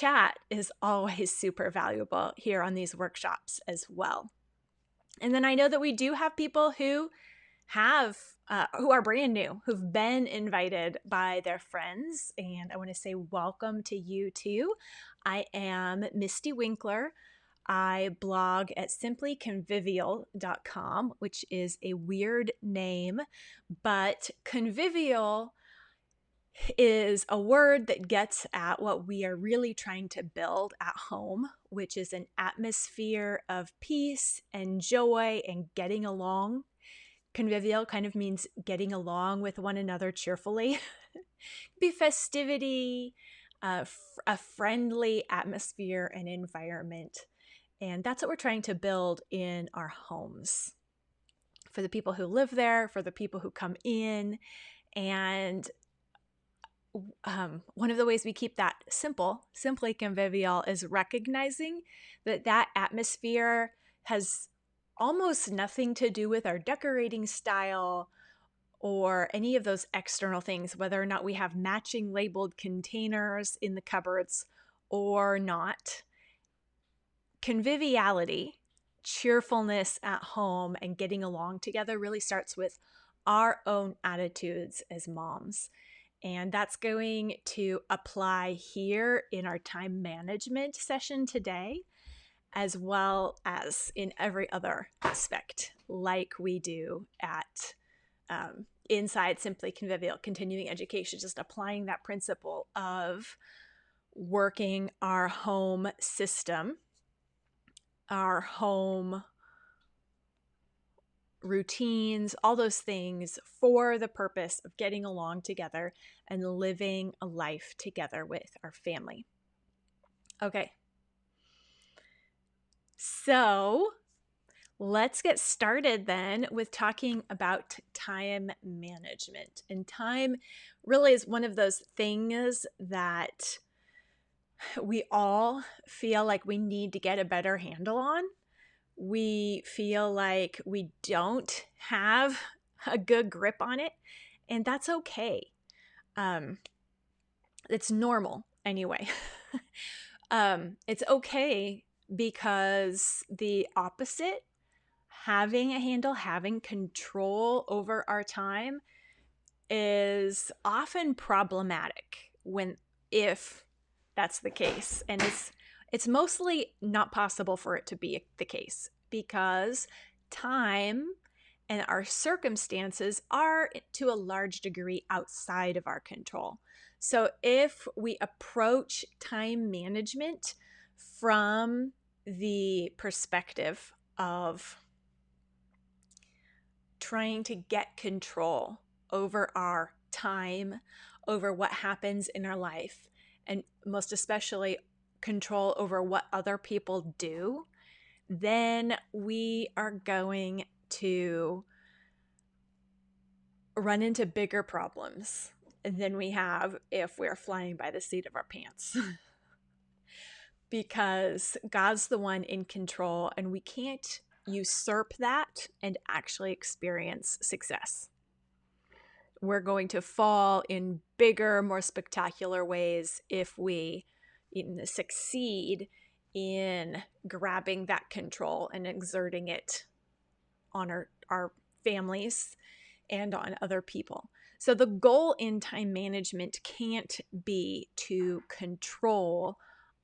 chat is always super valuable here on these workshops as well. And then I know that we do have people who are brand new, who've been invited by their friends. And I want to say welcome to you too. I am Misty Winkler. I blog at simplyconvivial.com, which is a weird name, but convivial is a word that gets at what we are really trying to build at home, which is an atmosphere of peace and joy and getting along. Convivial kind of means getting along with one another cheerfully. Be festivity, a friendly atmosphere and environment. And that's what we're trying to build in our homes for the people who live there, for the people who come in. And one of the ways we keep that simply convivial, is recognizing that that atmosphere has almost nothing to do with our decorating style or any of those external things, whether or not we have matching labeled containers in the cupboards or not. Conviviality, cheerfulness at home, and getting along together really starts with our own attitudes as moms. And that's going to apply here in our time management session today, as well as in every other aspect, like we do at inside Simply Convivial, continuing education, just applying that principle of working our home system, our home routines, all those things for the purpose of getting along together and living a life together with our family. Okay. So let's get started then with talking about time management. And time really is one of those things that we all feel like we need to get a better handle on. We feel like we don't have a good grip on it, and that's okay. It's normal anyway. It's okay, because the opposite, having a handle, having control over our time, is often problematic if that's the case. And it's mostly not possible for it to be the case, because time and our circumstances are to a large degree outside of our control. So if we approach time management from the perspective of trying to get control over our time, over what happens in our life, and most especially control over what other people do, then we are going to run into bigger problems than we have if we're flying by the seat of our pants. Because God's the one in control, and we can't usurp that and actually experience success. We're going to fall in bigger, more spectacular ways if we succeed in grabbing that control and exerting it on our families and on other people. So the goal in time management can't be to control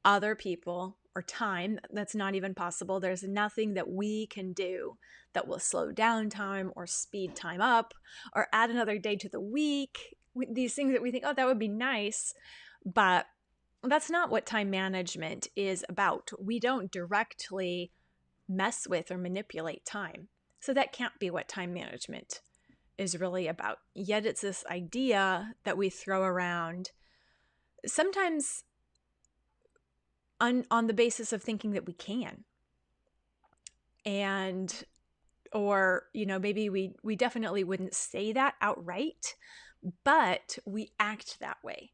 other people or time. That's not even possible. There's nothing that we can do that will slow down time or speed time up or add another day to the week. These things that we think, oh, that would be nice, but that's not what time management is about. We don't directly mess with or manipulate time. So that can't be what time management is really about. Yet it's this idea that we throw around, sometimes on the basis of thinking that we can. And, or, maybe we definitely wouldn't say that outright, but we act that way.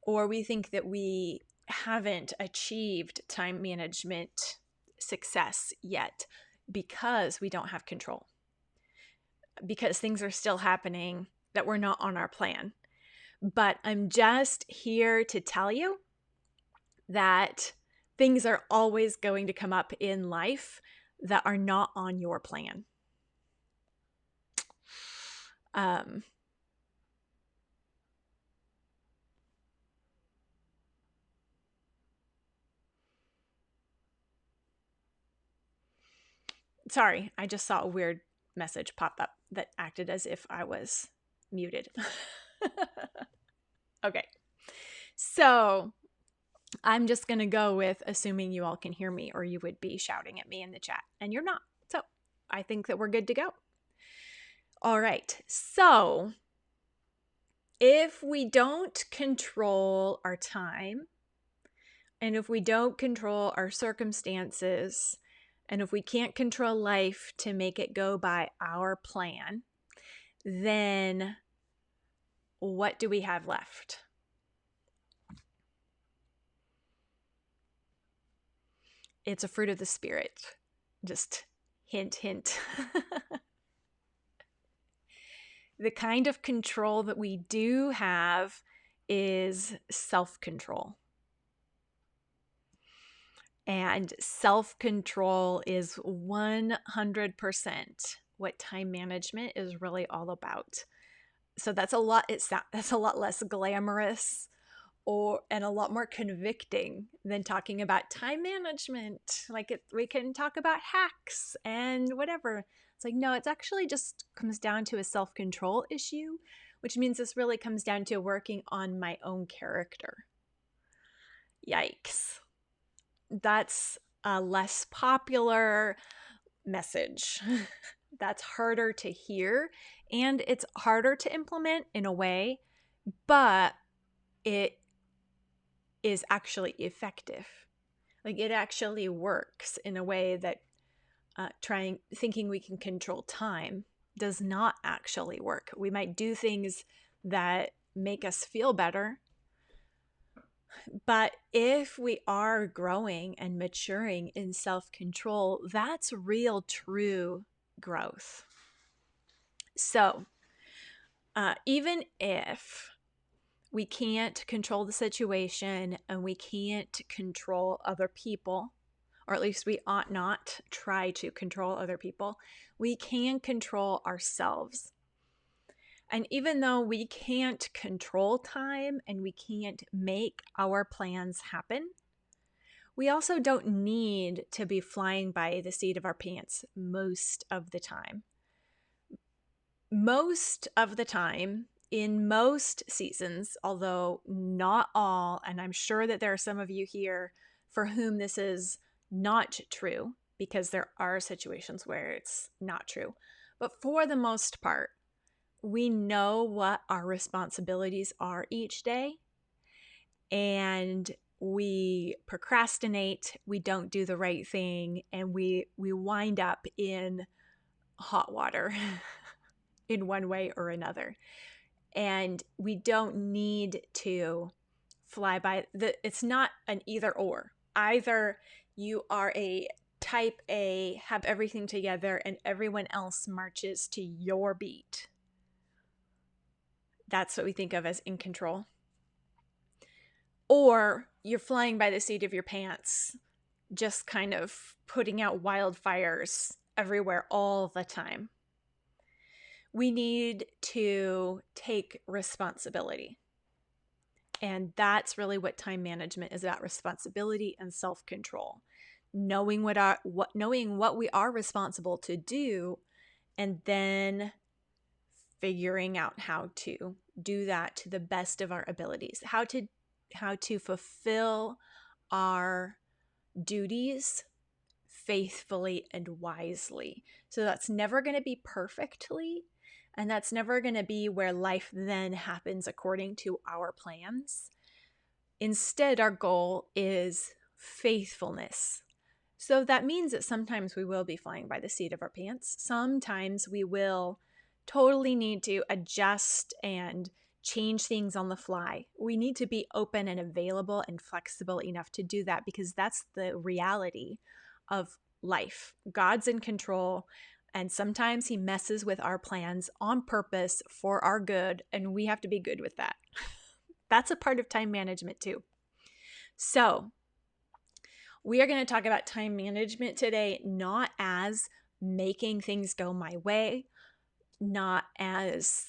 Or we think that we haven't achieved time management success yet because we don't have control, because things are still happening that were not on our plan. But I'm just here to tell you that things are always going to come up in life that are not on your plan. Sorry, I just saw a weird message pop up that acted as if I was muted. Okay. So I'm just going to go with assuming you all can hear me, or you would be shouting at me in the chat, and you're not. So I think that we're good to go. All right. So if we don't control our time, and if we don't control our circumstances, and if we can't control life to make it go by our plan, then what do we have left? It's a fruit of the Spirit. Just hint, hint. The kind of control that we do have is self-control. And self-control is 100% what time management is really all about. So that's a lot less glamorous and a lot more convicting than talking about time management. We can talk about hacks and whatever. It's like, no, it's actually just comes down to a self-control issue, which means this really comes down to working on my own character. Yikes. That's a less popular message. That's harder to hear, and it's harder to implement in a way, but it is actually effective. Like, it actually works in a way that thinking we can control time does not actually work. We might do things that make us feel better, but if we are growing and maturing in self-control, that's real, true growth. So, even if we can't control the situation and we can't control other people, or at least we ought not try to control other people, we can control ourselves. And even though we can't control time and we can't make our plans happen, we also don't need to be flying by the seat of our pants most of the time. Most of the time, in most seasons, although not all, and I'm sure that there are some of you here for whom this is not true, because there are situations where it's not true. But for the most part, we know what our responsibilities are each day, and we procrastinate, we don't do the right thing, and we wind up in hot water in one way or another. And we don't need to fly by it's not an either or. Either you are a type A, have everything together, and everyone else marches to your beat. That's what we think of as in control. Or you're flying by the seat of your pants, just kind of putting out wildfires everywhere all the time. We need to take responsibility. And that's really what time management is about: responsibility and self-control. Knowing what we are responsible to do, and then figuring out how to do that to the best of our abilities. How to fulfill our duties faithfully and wisely. So that's never going to be perfectly, and that's never going to be where life then happens according to our plans. Instead, our goal is faithfulness. So that means that sometimes we will be flying by the seat of our pants. Sometimes we will totally need to adjust and change things on the fly. We need to be open and available and flexible enough to do that, because that's the reality of life. God's in control, and sometimes he messes with our plans on purpose for our good, and we have to be good with that. That's a part of time management too. So, we are going to talk about time management today, not as making things go my way, not as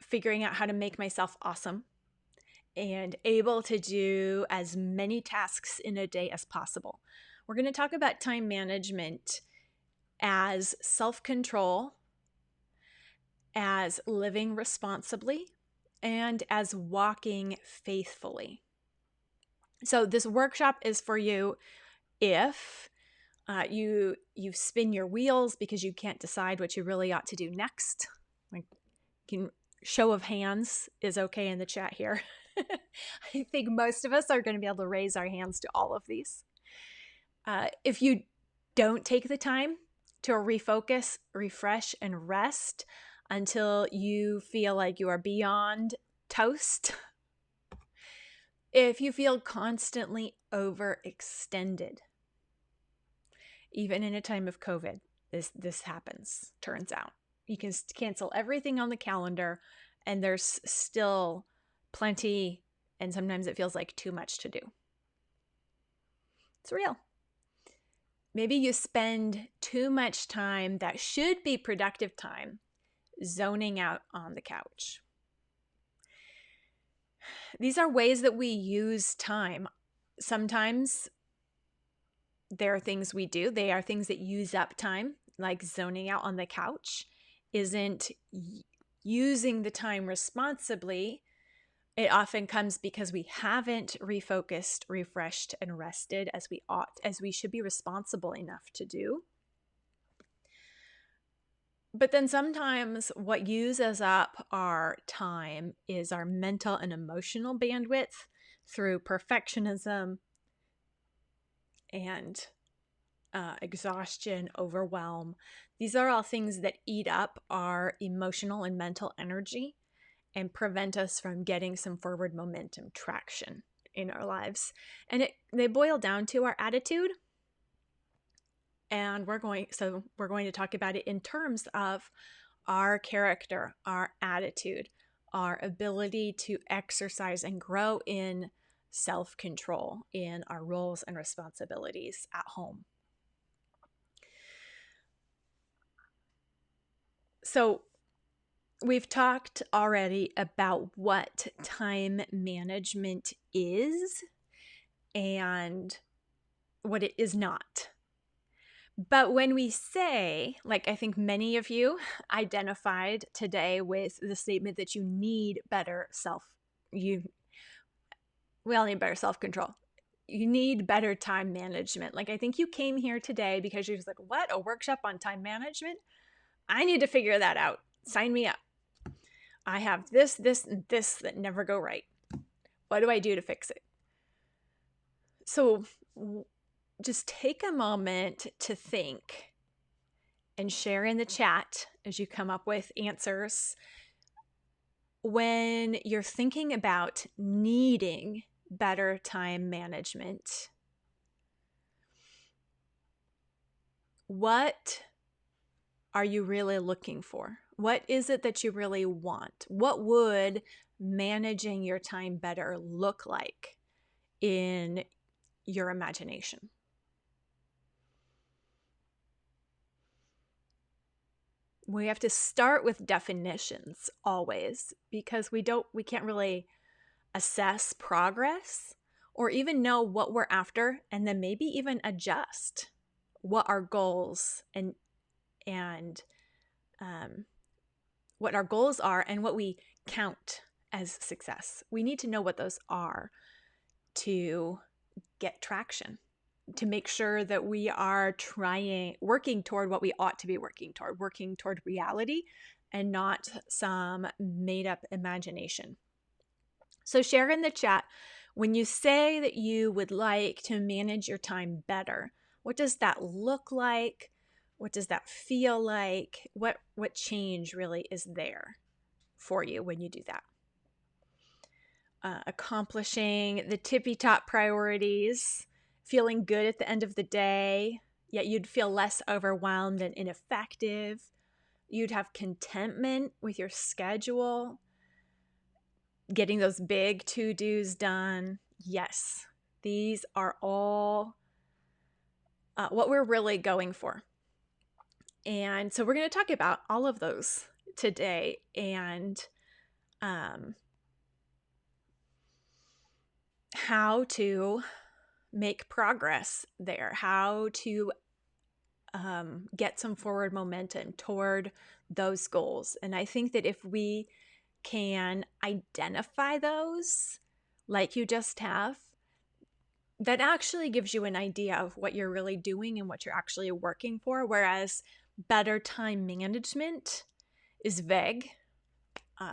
figuring out how to make myself awesome and able to do as many tasks in a day as possible. We're going to talk about time management as self-control, as living responsibly, and as walking faithfully. So this workshop is for you if you spin your wheels because you can't decide what you really ought to do next. Like, show of hands is okay in the chat here. I think most of us are going to be able to raise our hands to all of these. If you don't take the time to refocus, refresh, and rest until you feel like you are beyond toast, if you feel constantly overextended, even in a time of COVID, this happens, turns out. You can cancel everything on the calendar and there's still plenty, and sometimes it feels like too much to do. It's real. Maybe you spend too much time that should be productive time zoning out on the couch. These are ways that we use time. Sometimes there are things we do. They are things that use up time, like zoning out on the couch isn't using the time responsibly. It often comes because we haven't refocused, refreshed, and rested as we ought, as we should be responsible enough to do. But then sometimes what uses up our time is our mental and emotional bandwidth through perfectionism and exhaustion, overwhelm. These are all things that eat up our emotional and mental energy and prevent us from getting some forward momentum traction in our lives. And they boil down to our attitude. And we're going to talk about it in terms of our character, our attitude, our ability to exercise and grow in self-control in our roles and responsibilities at home. So we've talked already about what time management is and what it is not. But when we say, like I think many of you identified today with the statement that you need better we all need better self-control. You need better time management. Like, I think you came here today because you're just like, what, a workshop on time management? I need to figure that out. Sign me up. I have this, and this that never go right. What do I do to fix it? So just take a moment to think and share in the chat as you come up with answers. When you're thinking about needing better time management, what are you really looking for? What is it that you really want? What would managing your time better look like in your imagination? We have to start with definitions always, because we can't really assess progress or even know what we're after, and then maybe even adjust what our goals and what our goals are and what we count as success. We need to know what those are to get traction, to make sure that we are working toward what we ought to be working toward reality and not some made up imagination. So share in the chat, when you say that you would like to manage your time better, what does that look like? What does that feel like? What change really is there for you when you do that? Accomplishing the tippy top priorities, feeling good at the end of the day, yet you'd feel less overwhelmed and ineffective. You'd have contentment with your schedule. getting those big to-dos done. Yes, these are all what we're really going for. And so we're going to talk about all of those today, and how to make progress there, how to get some forward momentum toward those goals. And I think that if we can identify those, like you just have, that actually gives you an idea of what you're really doing and what you're actually working for. Whereas better time management is vague.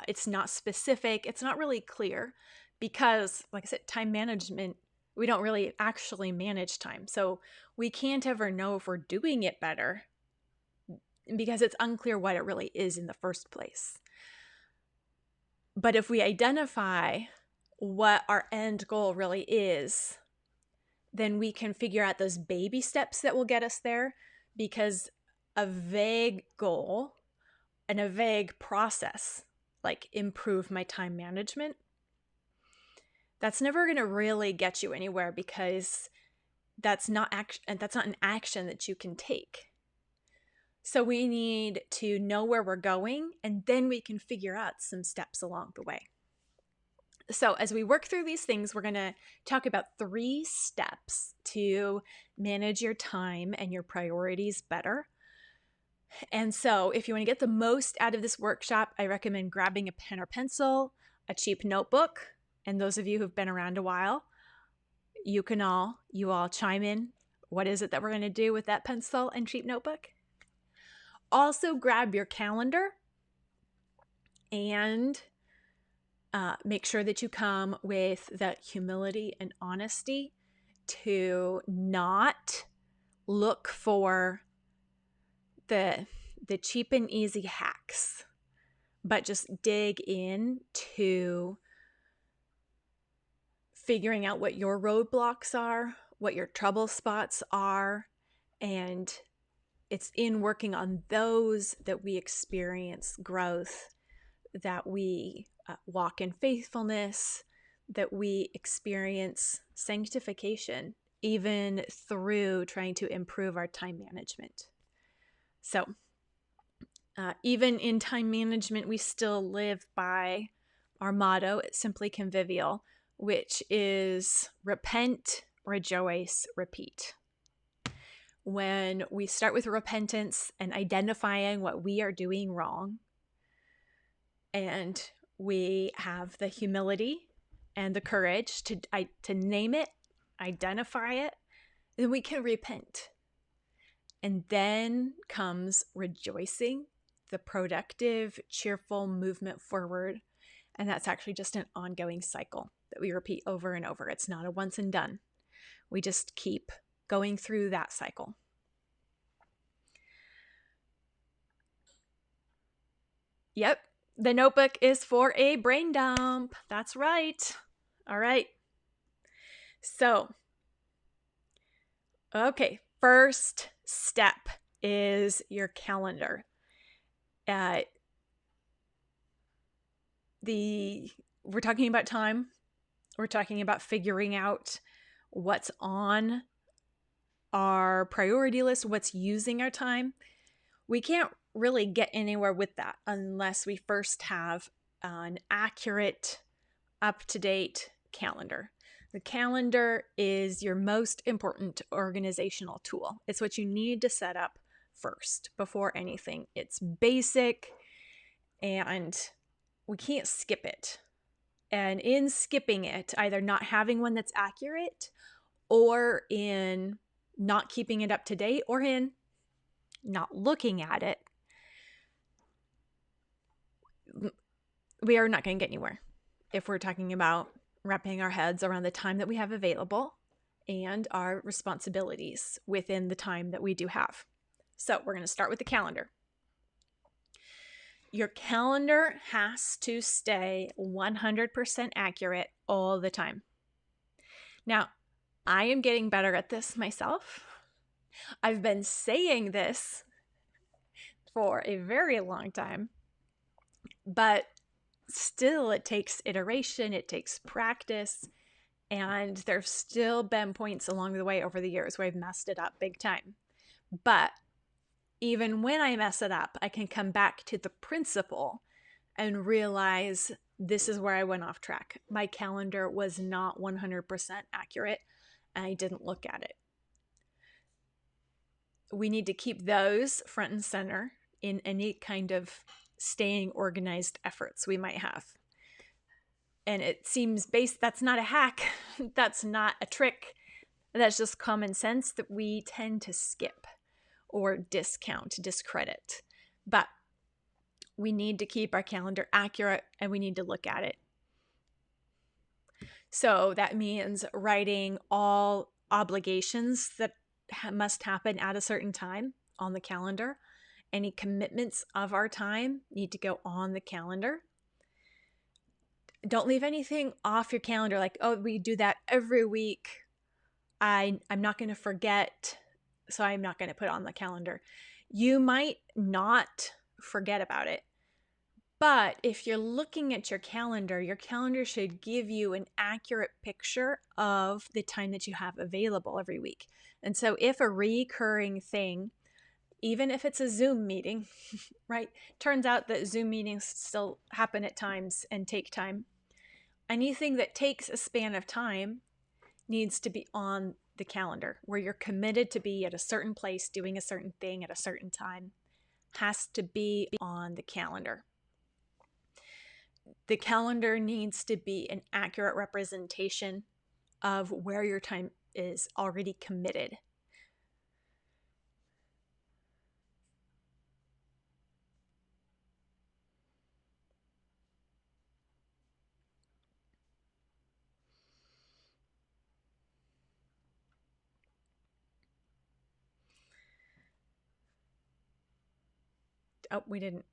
It's not specific. It's not really clear because, like I said, time management, we don't really actually manage time. So we can't ever know if we're doing it better because it's unclear what it really is in the first place. But if we identify what our end goal really is, then we can figure out those baby steps that will get us there, because a vague goal and a vague process, like improve my time management, that's never going to really get you anywhere, because that's not an action that you can take. So we need to know where we're going, and then we can figure out some steps along the way. So as we work through these things, we're going to talk about 3 steps to manage your time and your priorities better. And so if you want to get the most out of this workshop, I recommend grabbing a pen or pencil, a cheap notebook. And those of you who've been around a while, you all chime in. What is it that we're going to do with that pencil and cheap notebook? Also grab your calendar and make sure that you come with the humility and honesty to not look for the cheap and easy hacks, but just dig into figuring out what your roadblocks are, what your trouble spots are, and it's in working on those that we experience growth, that we walk in faithfulness, that we experience sanctification, even through trying to improve our time management. So even in time management, we still live by our motto at Simply Convivial, which is repent, rejoice, repeat. When we start with repentance and identifying what we are doing wrong, and we have the humility and the courage to name it, identify it, then we can repent. And then comes rejoicing, the productive, cheerful movement forward. And that's actually just an ongoing cycle that we repeat over and over. It's not a once and done. We just keep going through that cycle. Yep, the notebook is for a brain dump. That's right. All right. So, okay, first step is your calendar. We're talking about time. We're talking about figuring out what's on our priority list, what's using our time. We can't really get anywhere with that unless we first have an accurate, up-to-date calendar. The calendar is your most important organizational tool. It's what you need to set up first before anything. It's basic, and we can't skip it. And in skipping it, either not having one that's accurate, or in not keeping it up to date, or in not looking at it, we are not going to get anywhere if we're talking about wrapping our heads around the time that we have available and our responsibilities within the time that we do have. So we're going to start with the calendar. Your calendar has to stay 100% accurate all the time. Now, I am getting better at this myself. I've been saying this for a very long time, but still, it takes iteration, it takes practice, and there's still been points along the way over the years where I've messed it up big time. But even when I mess it up, I can come back to the principle and realize this is where I went off track. My calendar was not 100% accurate, and I didn't look at it. We need to keep those front and center in any kind of staying organized efforts we might have. And it seems that's not a hack. That's not a trick. That's just common sense that we tend to skip or discredit. But we need to keep our calendar accurate, and we need to look at it. So that means writing all obligations that must happen at a certain time on the calendar. Any commitments of our time need to go on the calendar. Don't leave anything off your calendar like, oh, we do that every week. I'm not going to forget, so I'm not going to put it on the calendar. You might not forget about it, but if you're looking at your calendar should give you an accurate picture of the time that you have available every week. And so if a recurring thing, even if it's a Zoom meeting, right? Turns out that Zoom meetings still happen at times and take time. Anything that takes a span of time needs to be on the calendar, where you're committed to be at a certain place doing a certain thing at a certain time. Has to be on the calendar. The calendar needs to be an accurate representation of where your time is already committed. Oh, we didn't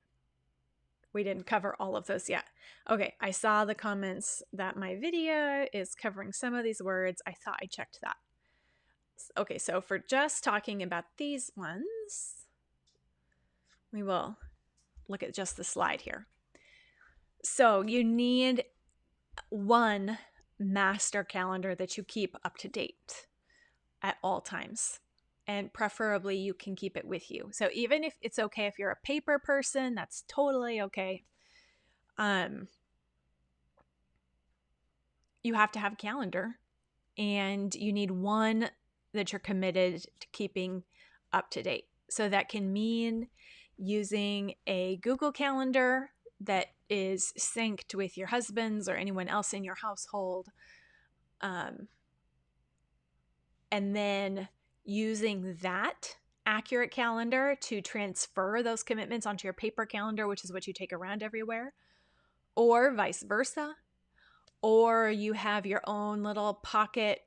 cover all of those yet. Okay, I saw the comments that my video is covering some of these words. I thought I checked that. Okay, so for just talking about these ones, we will look at just the slide here. So you need one master calendar that you keep up to date at all times. And preferably you can keep it with you. So even if it's okay if you're a paper person, that's totally okay. You have to have a calendar, and you need one that you're committed to keeping up to date. So that can mean using a Google Calendar that is synced with your husband's or anyone else in your household. And then using that accurate calendar to transfer those commitments onto your paper calendar, which is what you take around everywhere, or vice versa. Or you have your own little pocket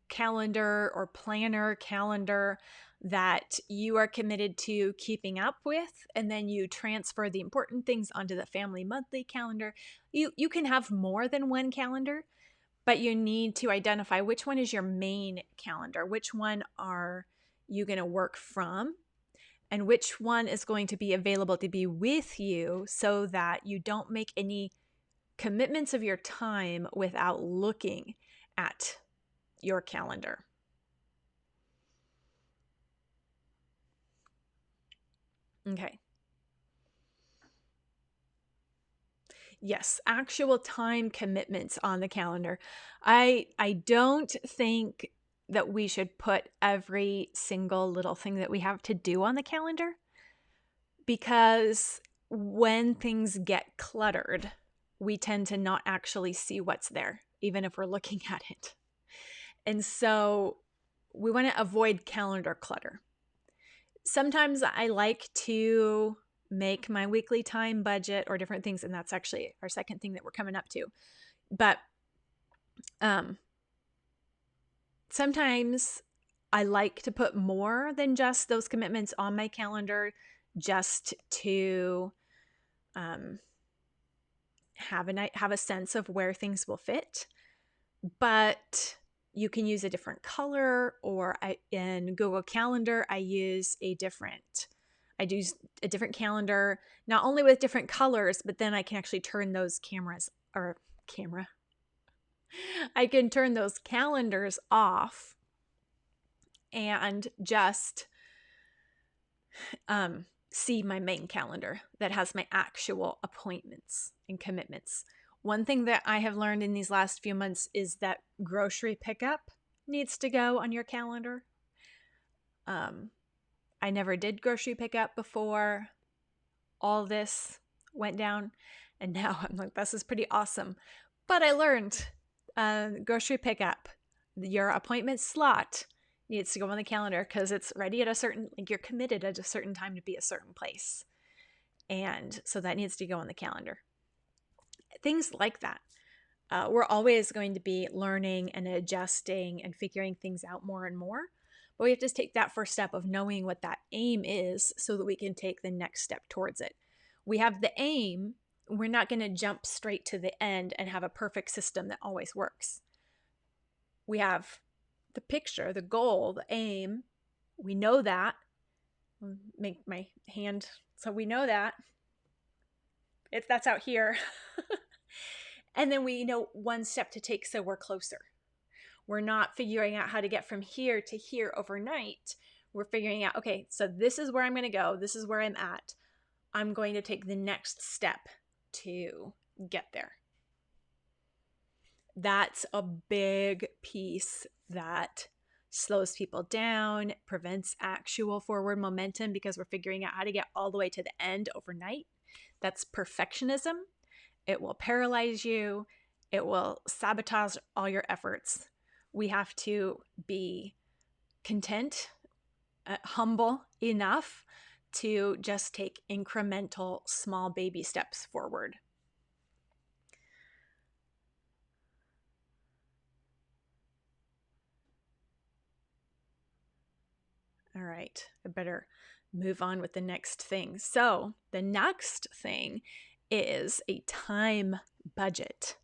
calendar or planner calendar that you are committed to keeping up with, and then you transfer the important things onto the family monthly calendar. You can have more than one calendar, but you need to identify which one is your main calendar, which one are you going to work from, and which one is going to be available to be with you so that you don't make any commitments of your time without looking at your calendar. Okay. Yes, actual time commitments on the calendar. I don't think that we should put every single little thing that we have to do on the calendar, because when things get cluttered, we tend to not actually see what's there, even if we're looking at it. And so we want to avoid calendar clutter. Sometimes I like to make my weekly time budget or different things, and that's actually our second thing that we're coming up to. But sometimes I like to put more than just those commitments on my calendar, just to have a sense of where things will fit. But you can use a different color, or in Google Calendar, I use a different I do a different calendar, not only with different colors, but then I can actually turn those I can turn those calendars off and just see my main calendar that has my actual appointments and commitments. One thing that I have learned in these last few months is that grocery pickup needs to go on your calendar. I never did grocery pickup before all this went down, and now I'm like, this is pretty awesome. But I learned grocery pickup, your appointment slot needs to go on the calendar because it's ready at a certain, like, you're committed at a certain time to be a certain place. And so that needs to go on the calendar. Things like that. We're always going to be learning and adjusting and figuring things out more and more. But we have to take that first step of knowing what that aim is so that we can take the next step towards it. We have the aim. We're not going to jump straight to the end and have a perfect system that always works. We have the picture, the goal, the aim. We know that. I'll make my hand so we know that. That's out here. And then we know one step to take so we're closer. We're not figuring out how to get from here to here overnight. We're figuring out, okay, so this is where I'm going to go. This is where I'm at. I'm going to take the next step to get there. That's a big piece that slows people down, prevents actual forward momentum because we're figuring out how to get all the way to the end overnight. That's perfectionism. It will paralyze you. It will sabotage all your efforts. We have to be content, humble enough to just take incremental, small baby steps forward. All right, I better move on with the next thing. So the next thing is a time budget.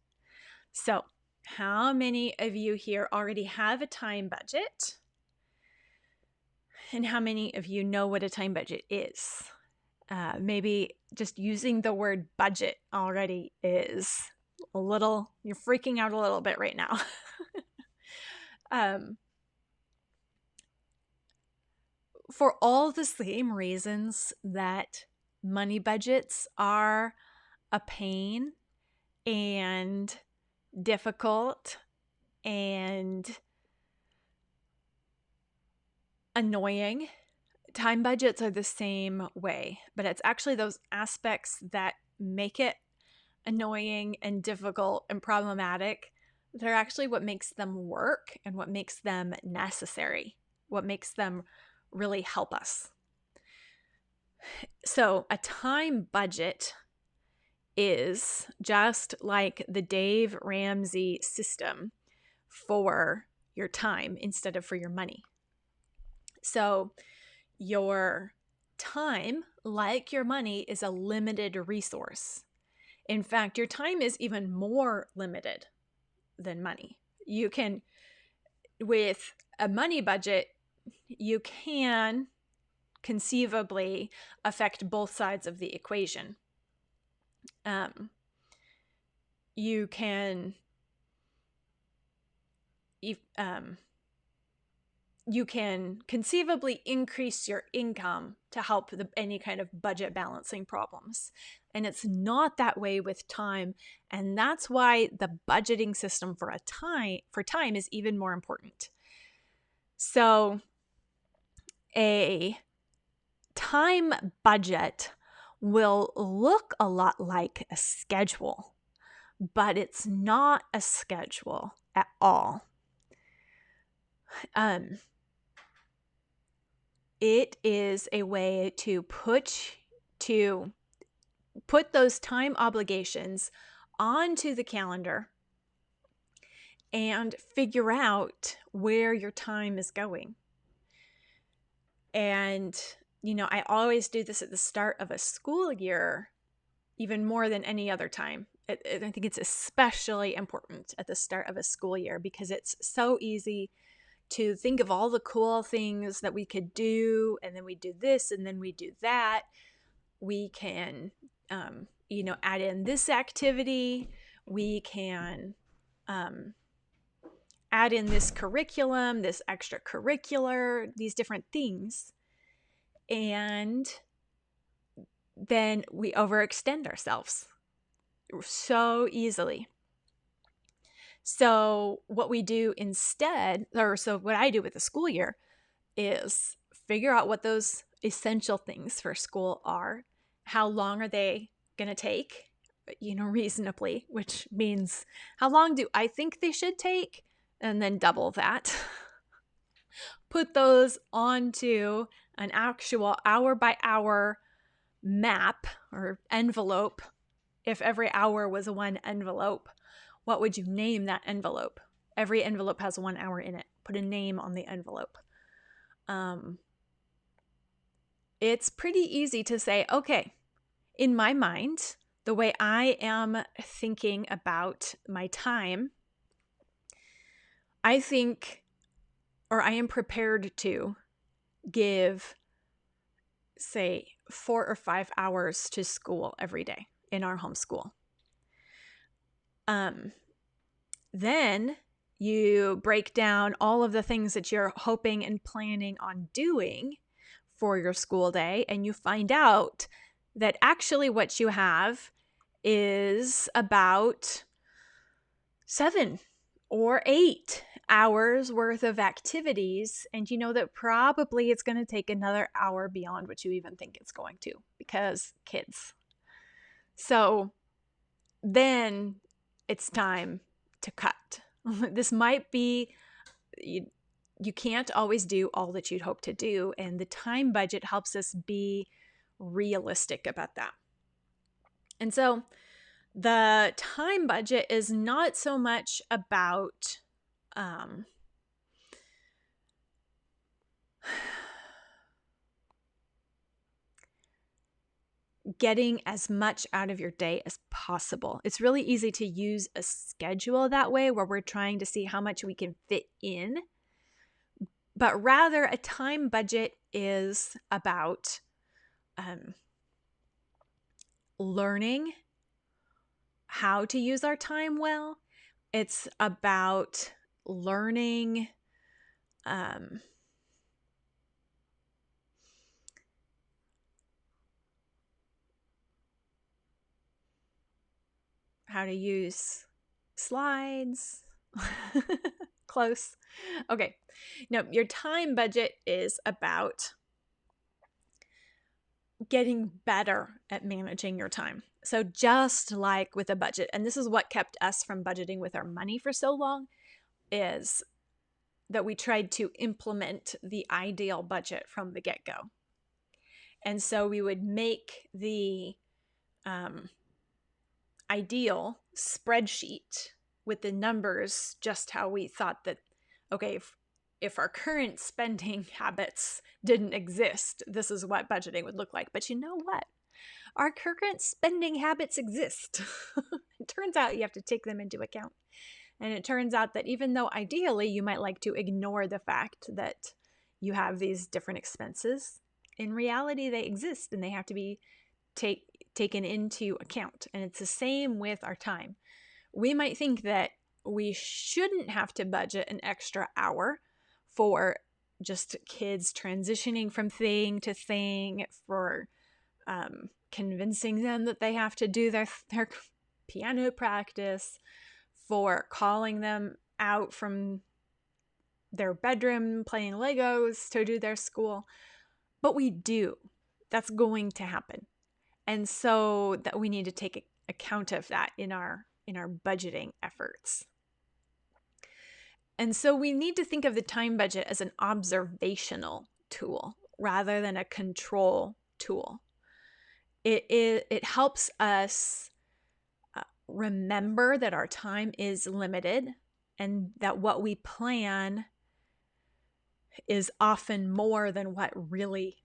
So how many of you here already have a time budget? And how many of you know what a time budget is? Maybe just using the word budget already is a little, you're freaking out a little bit right now. For all the same reasons that money budgets are a pain and difficult and annoying, time budgets are the same way, but it's actually those aspects that make it annoying and difficult and problematic. They're actually what makes them work and what makes them necessary, what makes them really help us. So a time budget is just like the Dave Ramsey system for your time instead of for your money. So your time, like your money, is a limited resource. In fact, your time is even more limited than money. You can, with a money budget, you can conceivably affect both sides of the equation. You can conceivably increase your income to help any kind of budget balancing problems. And it's not that way with time. And that's why the budgeting system for time is even more important. So a time budget will look a lot like a schedule, but it's not a schedule at all. It is a way to put those time obligations onto the calendar and figure out where your time is going. And, I always do this at the start of a school year, even more than any other time. I think it's especially important at the start of a school year because it's so easy to think of all the cool things that we could do, and then we do this, and then we do that. We can, add in this activity. We can add in this curriculum, this extracurricular, these different things. And then we overextend ourselves so easily. So what we do instead, or so what I do with the school year, is figure out what those essential things for school are. How long are they going to take, reasonably, which means how long do I think they should take? And then double that. Put those onto an actual hour by hour map or envelope. If every hour was one envelope, what would you name that envelope? Every envelope has 1 hour in it. Put a name on the envelope. It's pretty easy to say, okay, in my mind, the way I am thinking about my time, I think, or I am prepared to give, say, 4 or 5 hours to school every day in our homeschool. Then you break down all of the things that you're hoping and planning on doing for your school day, and you find out that actually what you have is about 7 or 8 hours worth of activities, and you know that probably it's going to take another hour beyond what you even think it's going to, because kids. So then it's time to cut. This might be, you can't always do all that you'd hope to do, and the time budget helps us be realistic about that. And so the time budget is not so much about getting as much out of your day as possible. It's really easy to use a schedule that way, where we're trying to see how much we can fit in. But rather, a time budget is about learning how to use our time well. It's about learning how to use slides. Close. Okay. No, your time budget is about getting better at managing your time. So just like with a budget, and this is what kept us from budgeting with our money for so long, is that we tried to implement the ideal budget from the get-go. And so we would make the ideal spreadsheet with the numbers just how we thought that, okay, if our current spending habits didn't exist, this is what budgeting would look like. But you know what? Our current spending habits exist. It turns out you have to take them into account. And it turns out that even though ideally you might like to ignore the fact that you have these different expenses, in reality they exist and they have to be taken into account. And it's the same with our time. We might think that we shouldn't have to budget an extra hour for just kids transitioning from thing to thing, for convincing them that they have to do their piano practice, for calling them out from their bedroom playing Legos to do their school. But we do. That's going to happen. And so that we need to take account of that in our budgeting efforts. And so we need to think of the time budget as an observational tool rather than a control tool. It helps us remember that our time is limited and that what we plan is often more than what really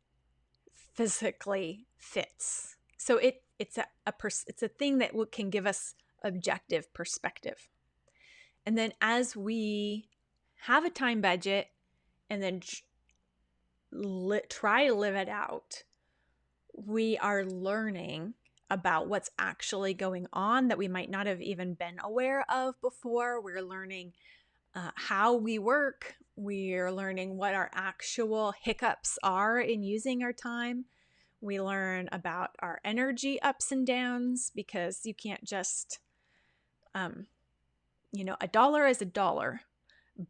physically fits. So it's a thing that can give us objective perspective. And then as we have a time budget, and then try to live it out, we are learning about what's actually going on that we might not have even been aware of before. We're learning how we work. We're learning what our actual hiccups are in using our time. We learn about our energy ups and downs, because you can't just, a dollar is a dollar,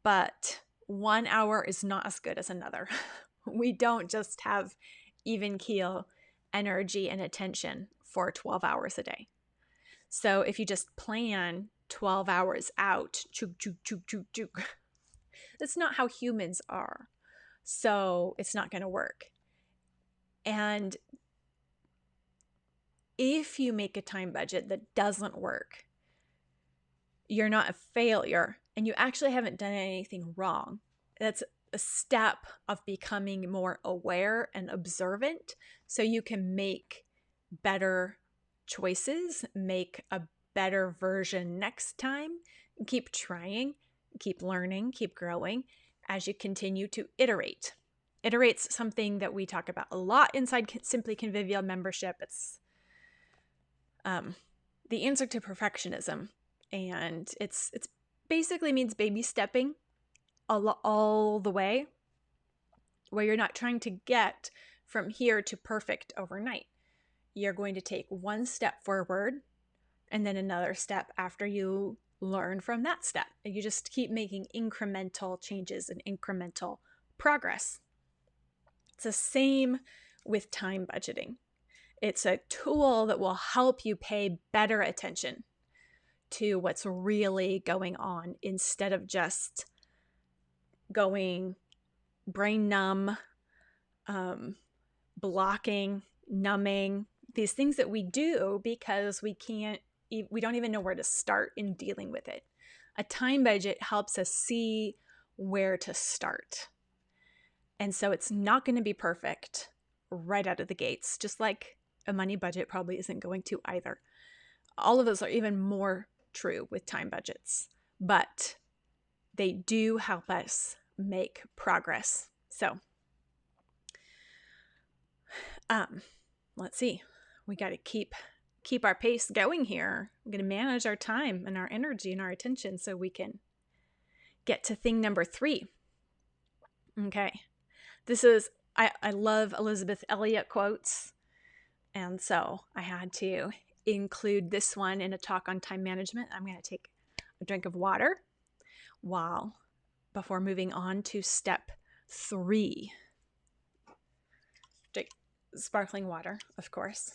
but 1 hour is not as good as another. We don't just have even keel energy and attention for 12 hours a day. So if you just plan 12 hours out, chook, chook, chook, chook, chook, that's not how humans are. So it's not going to work. And if you make a time budget that doesn't work, you're not a failure and you actually haven't done anything wrong. That's a step of becoming more aware and observant so you can make better choices, make a better version next time, keep trying, keep learning, keep growing as you continue to iterate. Iterate's something that we talk about a lot inside Simply Convivial membership. It's the answer to perfectionism, and it's basically means baby stepping all the way, where you're not trying to get from here to perfect overnight. You're going to take one step forward and then another step after you learn from that step. And you just keep making incremental changes and incremental progress. It's the same with time budgeting. It's a tool that will help you pay better attention to what's really going on instead of just going brain numb, blocking, numbing, these things that we do because we don't even know where to start in dealing with it. A time budget helps us see where to start. And so it's not going to be perfect right out of the gates, just like a money budget probably isn't going to either. All of those are even more true with time budgets, but they do help us make progress. So, let's see. We got to keep our pace going here. We're going to manage our time and our energy and our attention so we can get to thing number 3. Okay. This is, I love Elizabeth Elliot quotes. And so I had to include this one in a talk on time management. I'm going to take a drink of water before moving on to step 3. Drink sparkling water, of course.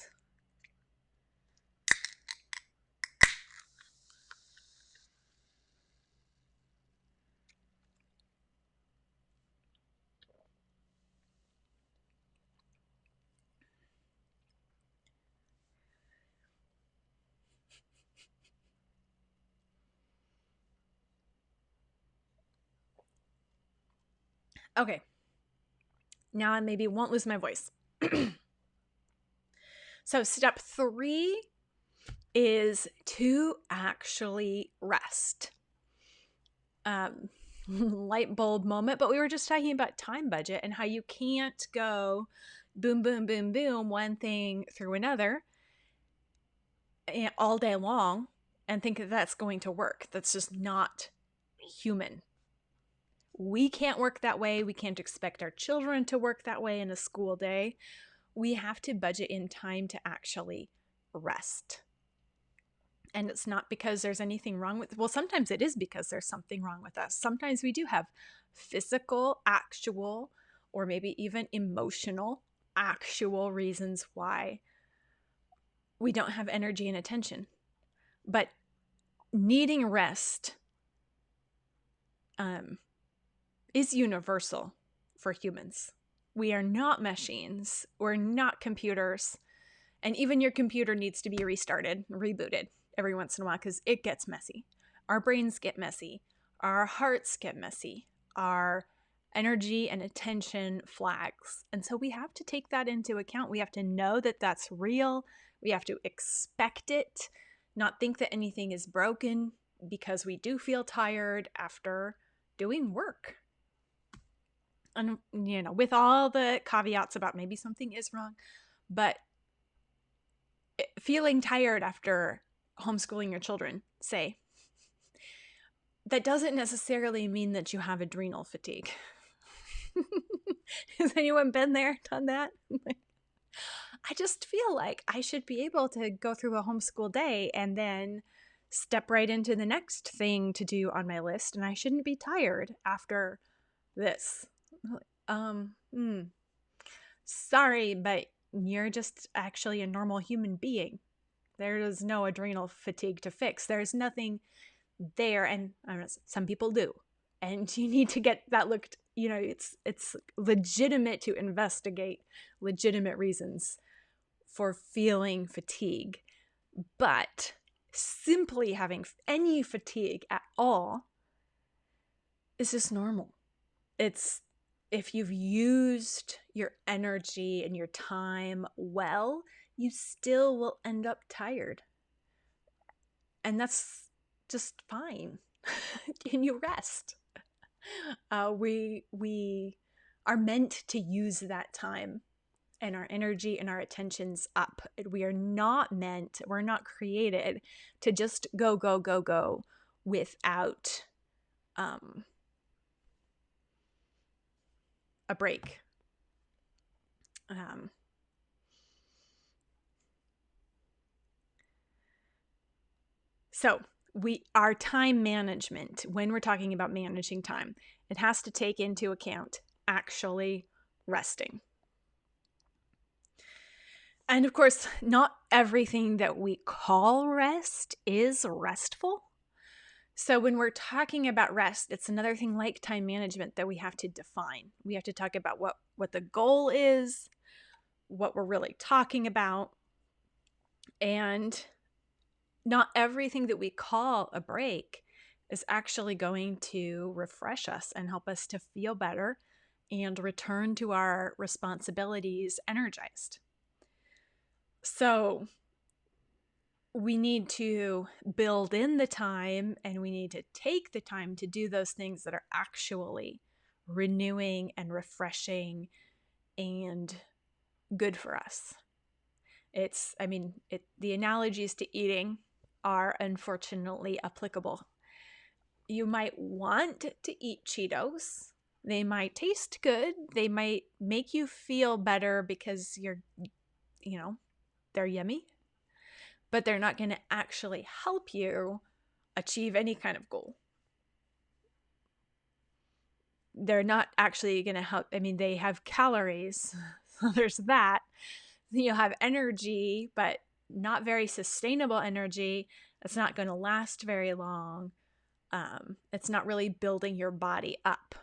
Okay. Now I maybe won't lose my voice. So step 3 is to actually rest. Light bulb moment, but we were just talking about time budget and how you can't go boom, boom, boom, boom, one thing through another all day long and think that that's going to work. That's just not human. We can't work that way. We can't expect our children to work that way in a school day. We have to budget in time to actually rest. And it's not because there's anything wrong with, well, sometimes it is because there's something wrong with us. Sometimes we do have physical, actual, or maybe even emotional, actual reasons why we don't have energy and attention. But needing rest is universal for humans. We are not machines. We're not computers. And even your computer needs to be restarted, rebooted every once in a while because it gets messy. Our brains get messy. Our hearts get messy. Our energy and attention flags. And so we have to take that into account. We have to know that that's real. We have to expect it, not think that anything is broken because we do feel tired after doing work. And, with all the caveats about maybe something is wrong, but feeling tired after homeschooling your children, say, that doesn't necessarily mean that you have adrenal fatigue. Has anyone been there, done that? I just feel like I should be able to go through a homeschool day and then step right into the next thing to do on my list, and I shouldn't be tired after this. Sorry, but you're just actually a normal human being. There is no adrenal fatigue to fix. There's nothing there, and I don't know, some people do, and you need to get that looked. It's legitimate to investigate legitimate reasons for feeling fatigue, but simply having any fatigue at all is just normal. It's if you've used your energy and your time well, you still will end up tired. And that's just fine. And you rest. We are meant to use that time and our energy and our attentions up. We're not created to just go, go, go, go without a break. So our time management, when we're talking about managing time, it has to take into account actually resting. And of course, not everything that we call rest is restful. So when we're talking about rest, it's another thing like time management that we have to define. We have to talk about what the goal is, what we're really talking about. And not everything that we call a break is actually going to refresh us and help us to feel better and return to our responsibilities energized. So we need to build in the time, and we need to take the time to do those things that are actually renewing and refreshing and good for us. The analogies to eating are unfortunately applicable. You might want to eat Cheetos. They might taste good. They might make you feel better because they're yummy. But they're not going to actually help you achieve any kind of goal. They're not actually going to help. They have calories. So there's that. You'll have energy, but not very sustainable energy. It's not going to last very long. It's not really building your body up.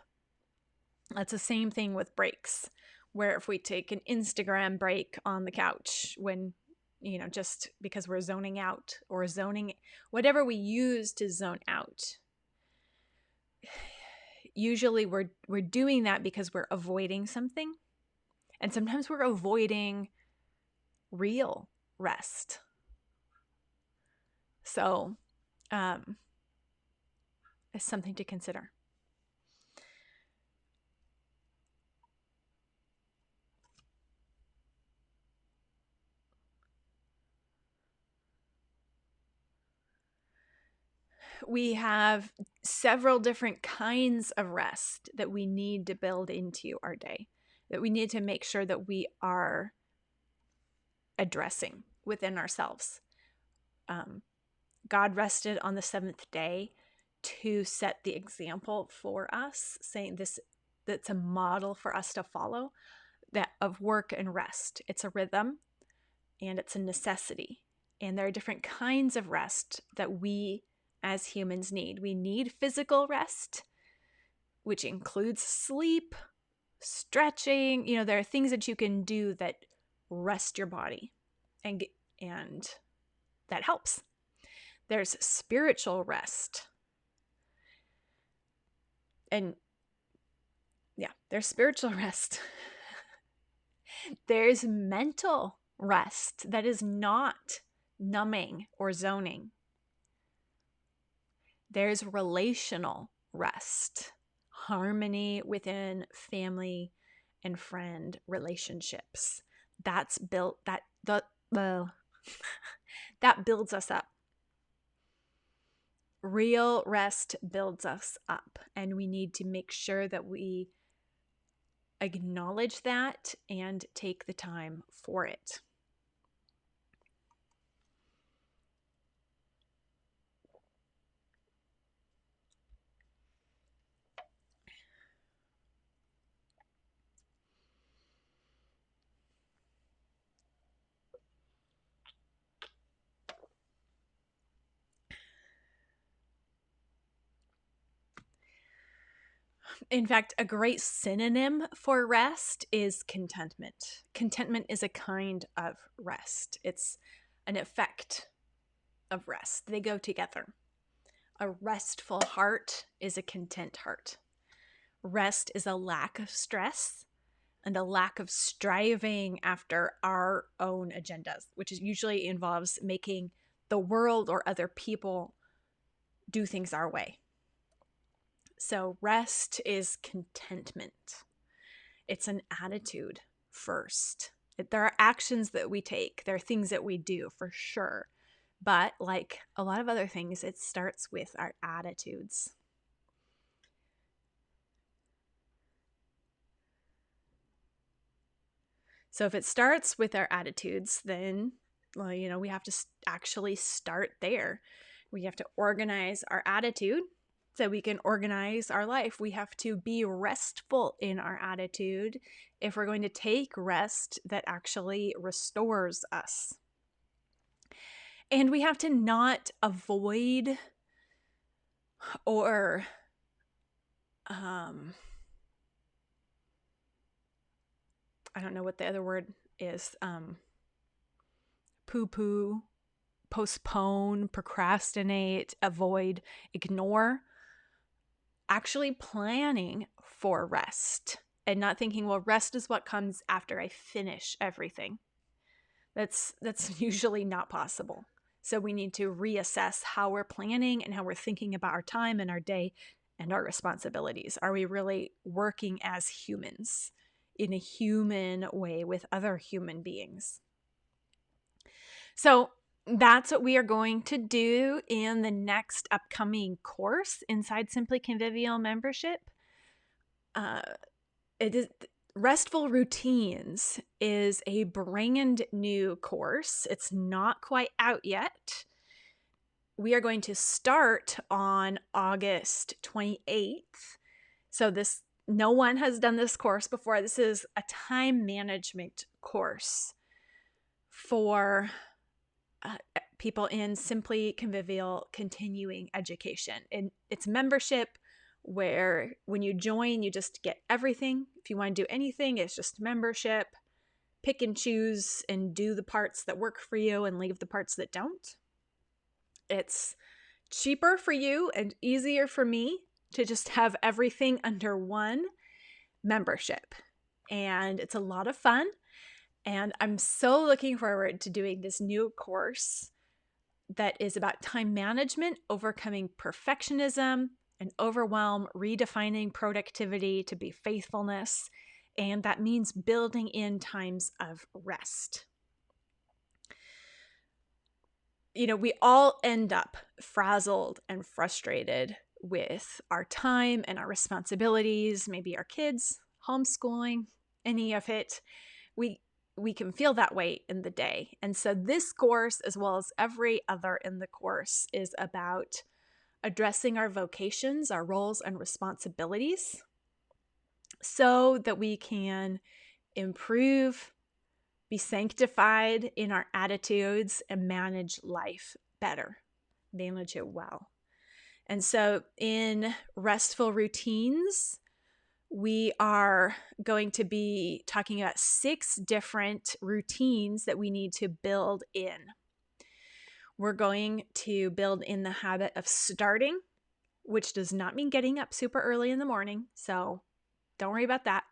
That's the same thing with breaks, where if we take an Instagram break on the couch when, just because we're zoning out or whatever we use to zone out. Usually we're doing that because we're avoiding something. And sometimes we're avoiding real rest. So, it's something to consider. We have several different kinds of rest that we need to build into our day, that we need to make sure that we are addressing within ourselves. God rested on the seventh day to set the example for us, saying that's a model for us to follow, that of work and rest. It's a rhythm and it's a necessity. And there are different kinds of rest that we as humans need. We need physical rest, which includes sleep, stretching. There are things that you can do that rest your body, and that helps. There's spiritual rest. And there's spiritual rest. There's mental rest that is not numbing or zoning. There's relational rest, harmony within family and friend relationships. That's built that builds us up. Real rest builds us up, and we need to make sure that we acknowledge that and take the time for it. In fact, a great synonym for rest is contentment. Contentment is a kind of rest. It's an effect of rest. They go together. A restful heart is a content heart. Rest is a lack of stress and a lack of striving after our own agendas, which usually involves making the world or other people do things our way. So rest is contentment. It's an attitude first. There are actions that we take. There are things that we do for sure. But like a lot of other things, it starts with our attitudes. So if it starts with our attitudes, then, we have to actually start there. We have to organize our attitude so we can organize our life. We have to be restful in our attitude if we're going to take rest that actually restores us. And we have to not avoid or I don't know what the other word is, poo-poo, postpone, procrastinate, avoid, ignore. Actually planning for rest and not thinking, well, rest is what comes after I finish everything. That's usually not possible. So we need to reassess how we're planning and how we're thinking about our time and our day and our responsibilities. Are we really working as humans in a human way with other human beings? So that's what we are going to do in the next upcoming course inside Simply Convivial membership. It is Restful Routines is a brand new course. It's not quite out yet. We are going to start on August 28th. So no one has done this course before. This is a time management course for people in Simply Convivial continuing education. And it's membership where when you join, you just get everything. If you want to do anything, it's just membership. Pick and choose and do the parts that work for you and leave the parts that don't. It's cheaper for you and easier for me to just have everything under one membership. And it's a lot of fun. And I'm so looking forward to doing this new course that is about time management, overcoming perfectionism and overwhelm, redefining productivity to be faithfulness. And that means building in times of rest. We all end up frazzled and frustrated with our time and our responsibilities, maybe our kids, homeschooling, any of it. We can feel that way in the day. And so this course, as well as every other in the course, is about addressing our vocations, our roles and responsibilities so that we can improve, be sanctified in our attitudes, and manage life better, manage it well. And so in Restful Routines, we are going to be talking about 6 different routines that we need to build in. We're going to build in the habit of starting, which does not mean getting up super early in the morning. So don't worry about that.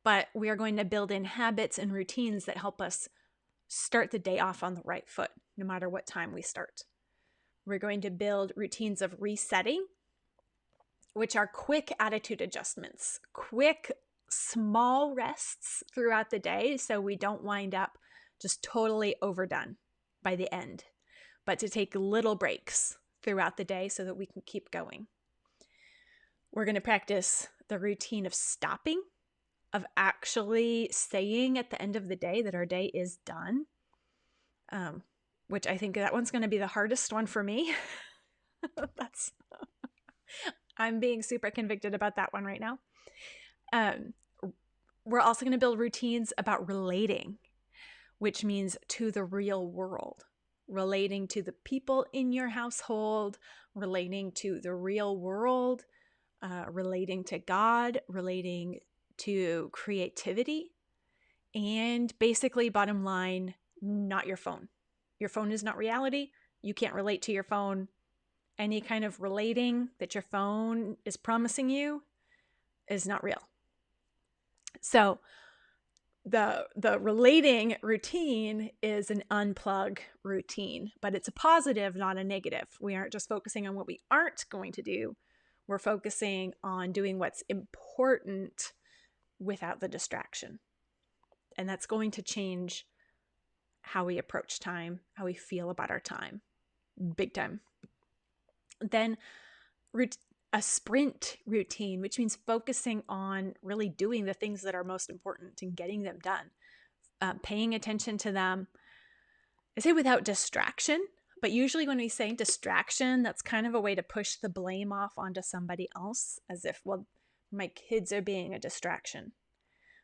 But we are going to build in habits and routines that help us start the day off on the right foot, no matter what time we start. We're going to build routines of resetting, which are quick attitude adjustments, quick, small rests throughout the day so we don't wind up just totally overdone by the end, but to take little breaks throughout the day so that we can keep going. We're going to practice the routine of stopping, of actually saying at the end of the day that our day is done, which I think that one's going to be the hardest one for me. I'm being super convicted about that one right now. We're also going to build routines about relating, which means to the real world, relating to the people in your household, relating to the real world, relating to God, relating to creativity, and basically, bottom line, not your phone. Your phone is not reality. You can't relate to your phone. Any kind of relating that your phone is promising you is not real. So the relating routine is an unplug routine, but it's a positive, not a negative. We aren't just focusing on what we aren't going to do. We're focusing on doing what's important without the distraction. And that's going to change how we approach time, how we feel about our time, big time. Then a sprint routine, which means focusing on really doing the things that are most important and getting them done, paying attention to them. I say without distraction, but usually when we say distraction, that's kind of a way to push the blame off onto somebody else, as if, well, my kids are being a distraction.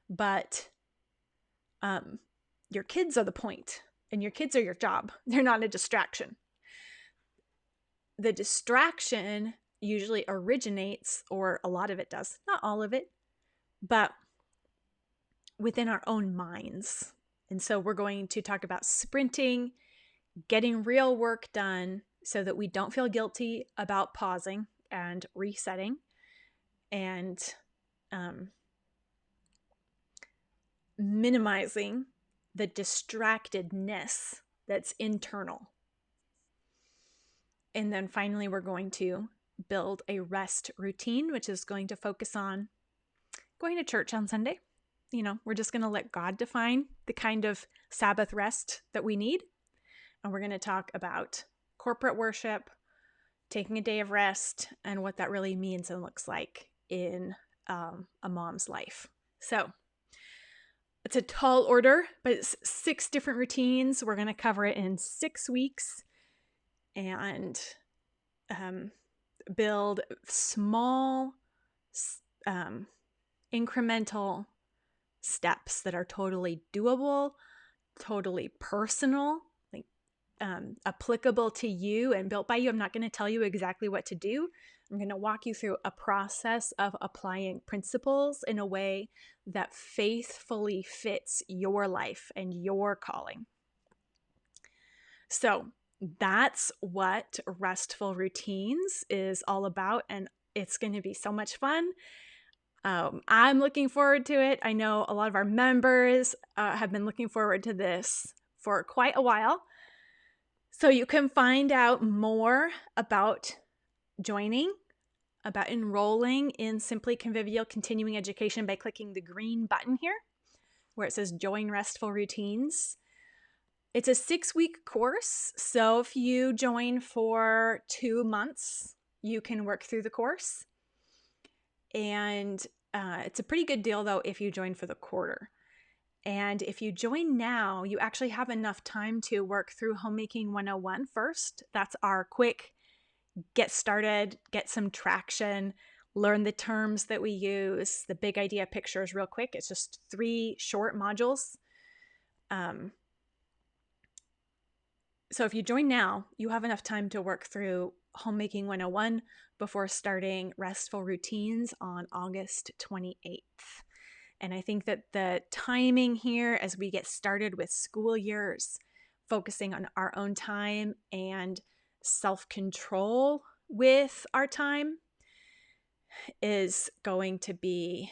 But your kids are the point, and your kids are your job. They're not a distraction. The distraction usually originates, or a lot of it does, not all of it, but within our own minds. And so we're going to talk about sprinting, getting real work done so that we don't feel guilty about pausing and resetting, and minimizing the distractedness that's internal. And then finally, we're going to build a rest routine, which is going to focus on going to church on Sunday. You know, we're just going to let God define the kind of Sabbath rest that we need. And we're going to talk about corporate worship, taking a day of rest, and what that really means and looks like in a mom's life. So it's a tall order, but it's 6 different routines. We're going to cover it in 6 weeks and build small, incremental steps that are totally doable, totally personal, like applicable to you and built by you. I'm not going to tell you exactly what to do. I'm going to walk you through a process of applying principles in a way that faithfully fits your life and your calling. So that's what Restful Routines is all about, and it's going to be so much fun. I'm looking forward to it. I know a lot of our members have been looking forward to this for quite a while. So you can find out more about joining, about enrolling in Simply Convivial Continuing Education by clicking the green button here where it says Join Restful Routines. It's a 6-week course. So if you join for 2 months, you can work through the course. And it's a pretty good deal, though, if you join for the quarter. And if you join now, you actually have enough time to work through Homemaking 101 first. That's our quick get started, get some traction, learn the terms that we use, the big idea pictures real quick. It's just 3 short modules. So if you join now, you have enough time to work through Homemaking 101 before starting Restful Routines on August 28th. And I think that the timing here as we get started with school years, focusing on our own time and self-control with our time is going to be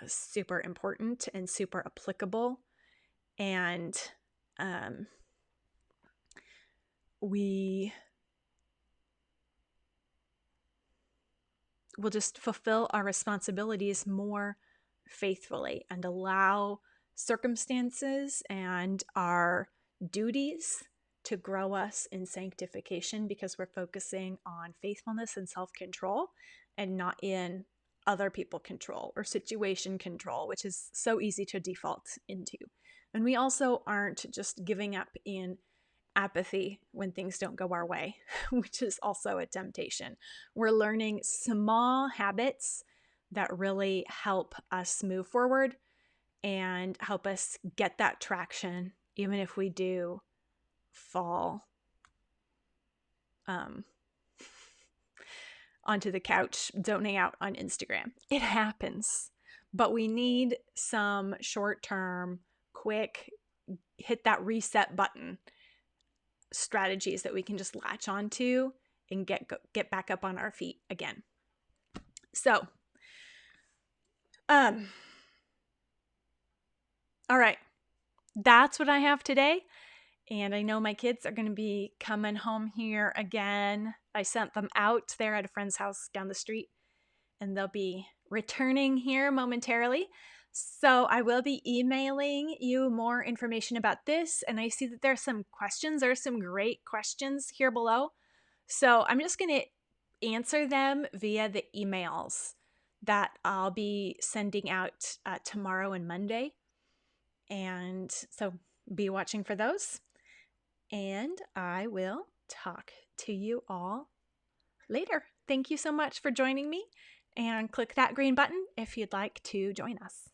super important and super applicable. And we'll just fulfill our responsibilities more faithfully and allow circumstances and our duties to grow us in sanctification, because we're focusing on faithfulness and self-control and not in other people control or situation control, which is so easy to default into. And we also aren't just giving up in apathy when things don't go our way, which is also a temptation. We're learning small habits that really help us move forward and help us get that traction, even if we do fall onto the couch zoning out on Instagram. It happens, but we need some short-term, quick, hit that reset button strategies that we can just latch onto and get back up on our feet again. So, all right, that's what I have today. And I know my kids are going to be coming home here again. I sent them out there at a friend's house down the street, and they'll be returning here momentarily. So I will be emailing you more information about this. And I see that there's some questions. There are some great questions here below. So I'm just going to answer them via the emails that I'll be sending out tomorrow and Monday. And so be watching for those. And I will talk to you all later. Thank you so much for joining me, and click that green button if you'd like to join us.